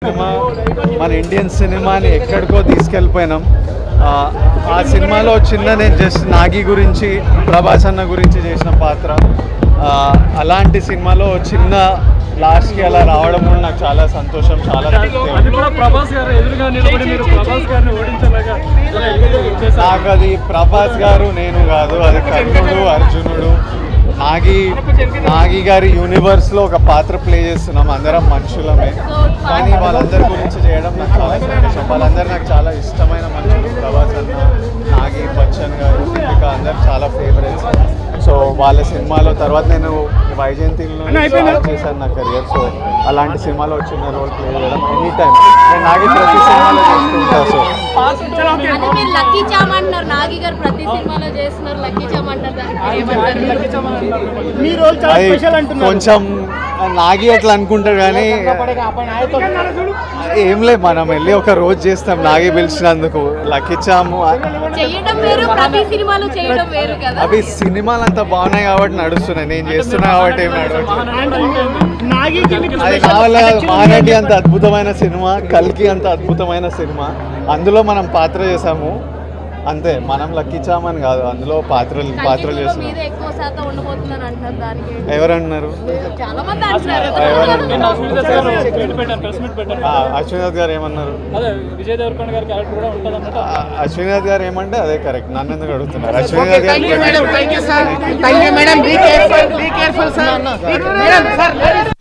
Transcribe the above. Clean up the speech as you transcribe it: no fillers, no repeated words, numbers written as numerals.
Cinema మన Indian సినిమాని ఎక్కడికో తీసుకెళ్ళిపోయినాం. ఆ సినిమాలో చిన్న నేను జస్ట్ నాగి గురించి, ప్రభాస్ అన్న గురించి చేసిన పాత్ర. అలాంటి సినిమాలో చిన్న లాస్ట్కి అలా రావడం కూడా నాకు చాలా సంతోషం, చాలా నాకు అది ప్రభాస్ గారు నేను కాదు, అది కర్ణుడు, అర్జునుడు, నాగి గారి యూనివర్స్లో ఒక పాత్ర ప్లే చేస్తున్నాం. అందరం మనుషులమే, కానీ వాళ్ళందరి గురించి చేయడం నాకు చాలా సంతోషం. వాళ్ళందరూ నాకు చాలా ఇష్టమైన మనుషులు. ప్రభాస్ అన్న, నాగి, బచ్చన్ గారు, దీపిక అందరు చాలా ఫేవరెట్స్. సో వాళ్ళ సినిమాలో తర్వాత నేను వైజయంతిలో చేశాను నా కెరియర్. సో అలాంటి సినిమాలో చిన్న రోల్ ప్లే చేయడం ఎనీ టైం నేను నాగి ప్రతి సినిమాలో చేస్తుంటా. సో కొంచెం నాగి అట్లా అనుకుంటారు, కానీ ఏం లేదు, మనం వెళ్ళి ఒక రోజు చేస్తాం. నాగి పిలిచినందుకు లక్కీ చాము అవి సినిమాలు అంతా బాగున్నాయి కాబట్టి నడుస్తున్నాయి. నేను చేస్తున్నా కాబట్టి ఏం అది కావాలి. మహానటి అంత అద్భుతమైన సినిమా, కల్కి అంత అద్భుతమైన సినిమా, అందులో మనం పాత్ర చేసాము అంతే. మనం లక్కీ చామని కాదు, అందులో పాత్రలు చేస్తున్నాం. ఎవరన్నారు? అశ్వినాథ్ గారు ఏమన్నారు? అశ్వినాథ్ గారు ఏమంటే అదే కరెక్ట్. నన్ను ఎందుకు అడుగుతున్నారు? అశ్వినాథ్ గారు